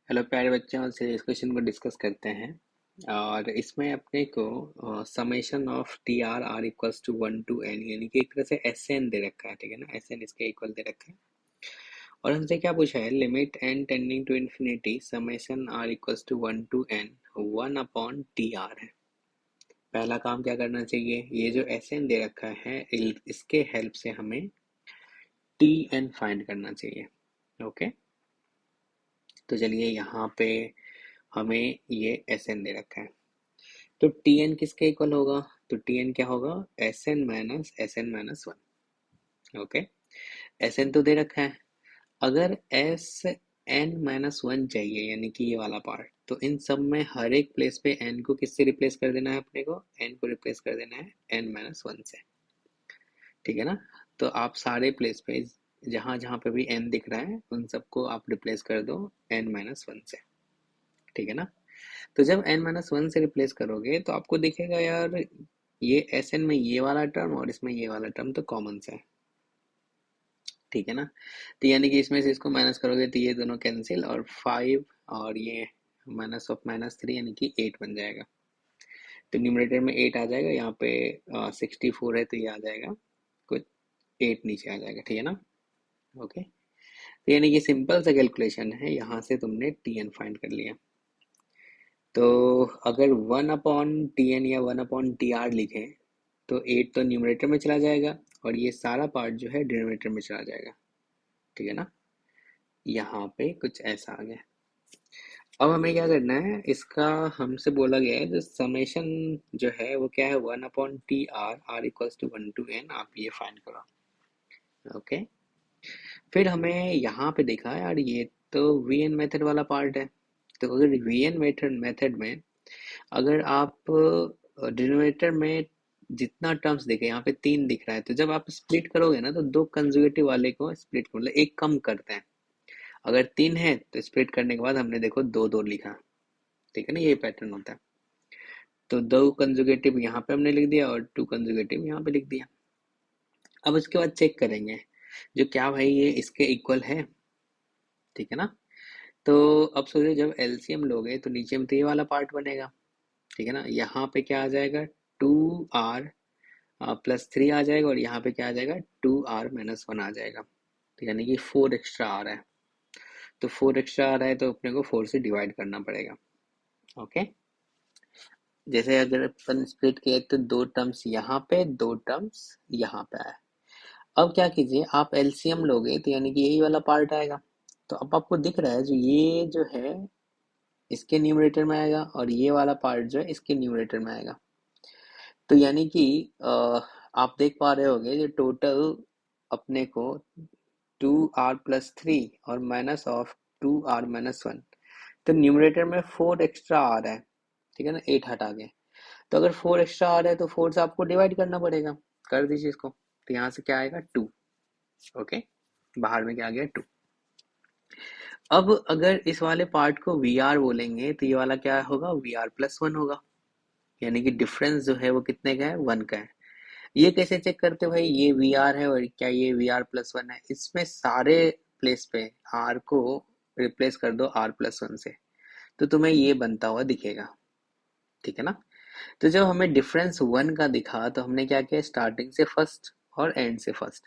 Hello प्यारे बच्चों से इस क्वेश्चन को डिस्कस करते हैं। और इसमें अपने को summation of T R R equals to 1 to n यानी कि एक तरह से एस एन दे रखा है, ठीक है ना। एस एन इसके इक्वल दे रखा है और हमसे क्या पूछा है, limit N tending to infinity summation R equals to 1 to n 1/t r है। पहला काम क्या करना चाहिए, ये जो एस एन दे रखा है इसके हेल्प से हमें टी एन फाइंड करना चाहिए। ओके, तो चलिए यहाँ पे हमें ये एस एन दे रखा है, तो टी एन किसके इक्वल होगा, तो टी एन क्या होगा, S N minus one. Okay, S N तो दे रखा है, अगर एस एन माइनस वन चाहिए यानी कि ये वाला पार्ट, तो इन सब में हर एक प्लेस पे एन को किससे रिप्लेस कर देना है, अपने को एन को रिप्लेस कर देना है एन माइनस वन से, ठीक है ना। तो आप सारे प्लेस पे जहां जहां पे भी एन दिख रहा है उन सबको आप रिप्लेस कर दो एन माइनस वन से, ठीक है ना। तो जब n माइनस वन से रिप्लेस करोगे तो आपको दिखेगा यार, ये एस एन में ये वाला टर्म और इसमें ये वाला टर्म तो कॉमन सा है, ठीक है ना। तो यानी कि इसमें से इसको माइनस करोगे तो ये दोनों कैंसिल और फाइव और ये माइनस ऑफ माइनस थ्री यानी कि एट बन जाएगा। तो न्यूमरेटर में एट आ जाएगा, यहाँ पे 64 है तो ये आ जाएगा कुछ एट नीचे आ जाएगा, ठीक है ना। ओके, तो यानी कि सिंपल सा कैलकुलेशन है, यहाँ से तुमने टी एन फाइंड कर लिया। तो अगर 1/t n या 1/t r लिखें तो एट तो न्यूमरेटर में चला जाएगा और ये सारा पार्ट जो है डिनोमिनेटर में चला जाएगा, ठीक है ना। यहाँ पे कुछ ऐसा आ गया। अब हमें क्या करना है, इसका हमसे बोला गया है जो समेशन जो है वो क्या है, 1/t r r equals to 1 to n, आप ये फाइंड करो। ओके, फिर हमें यहाँ पे देखा है यार, ये तो वी एन मेथड वाला पार्ट है। तो अगर वी एन मेथड मेथड में अगर आप डिनोमिनेटर में जितना टर्म्स देखे, यहाँ पे तीन दिख रहा है, तो जब आप स्प्लिट करोगे ना तो दो कंजुगेटिव वाले को स्प्लिट मतलब एक कम करते हैं। अगर तीन है तो स्प्लिट करने के बाद हमने देखो दो दो लिखा, ठीक है ना, ये पैटर्न होता है। तो दो कंजुगेटिव यहाँ पे हमने लिख दिया और टू कंजुगेटिव यहाँ पे लिख दिया। अब उसके बाद चेक करेंगे जो क्या भाई ये इसके इक्वल है, ठीक है ना। तो अब सोचो जब एलसीएम लोगे तो नीचे में तो ये वाला पार्ट बनेगा, ठीक है ना। यहाँ पे क्या आ जाएगा, टू आर प्लस थ्री आ जाएगा और यहाँ पे क्या आ जाएगा, टू आर माइनस वन आ जाएगा। तो यानी कि फोर एक्स्ट्रा आ रहा है, तो फोर एक्स्ट्रा आ रहा है तो अपने को फोर से डिवाइड करना पड़ेगा। ओके, जैसे अगर अपन स्प्लिट किए तो दो टर्म्स यहाँ पे दो टर्म्स यहाँ पे आए। अब क्या कीजिए, आप एलसीएम लोगे तो यानी कि यही वाला पार्ट आएगा। तो अब आपको दिख रहा है जो ये जो है इसके न्यूमरेटर में आएगा और ये वाला पार्ट जो है इसके न्यूमरेटर में आएगा। तो यानी कि आप देख पा रहे होंगे जो टोटल अपने को टू आर प्लस थ्री और minus of two R minus one, तो न्यूमरेटर में फोर एक्स्ट्रा आ रहा है, ठीक है ना, एट हटा के। तो अगर फोर एक्स्ट्रा आ रहा है तो फोर से आपको डिवाइड करना पड़ेगा, कर दीजिए इसको। तो यहाँ से क्या आएगा, टू। ओके, बाहर में क्या आ गया, टू। अब अगर इस वाले पार्ट को वी आर बोलेंगे तो ये वाला क्या होगा, वी आर प्लस वन होगा। यानी कि डिफरेंस जो है वो कितने का है, वन का है। ये कैसे चेक करते हो भाई, ये वी आर है और क्या ये वी आर प्लस वन है, इसमें सारे प्लेस पे आर को रिप्लेस कर दो आर प्लस वन से, तो तुम्हें ये बनता हुआ दिखेगा, ठीक है ना। तो जब हमें डिफरेंस वन का दिखा तो हमने क्या किया, स्टार्टिंग से फर्स्ट और एंड से फर्स्ट,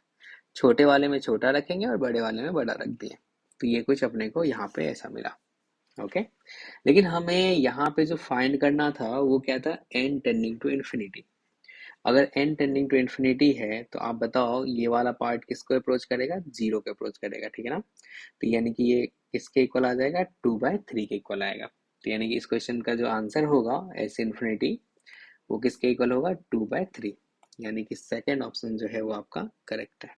छोटे वाले में छोटा रखेंगे और बड़े वाले में बड़ा रख दिए। तो ये कुछ अपने को यहाँ पे ऐसा मिला। ओके, लेकिन हमें यहाँ पे जो फाइंड करना था वो क्या था, एन टेंडिंग टू इन्फिनिटी। अगर n टेंडिंग टू इन्फिनिटी है तो आप बताओ ये वाला पार्ट किसको अप्रोच करेगा, जीरो को अप्रोच करेगा, ठीक है ना। तो यानी कि ये किसके इक्वल आ जाएगा, 2/3 के इक्वल आएगा। तो यानी कि इस क्वेश्चन का जो आंसर होगा एस इन्फिनिटी वो किसके इक्वल होगा, 2/3। यानी कि सेकेंड ऑप्शन जो है वो आपका करेक्ट है।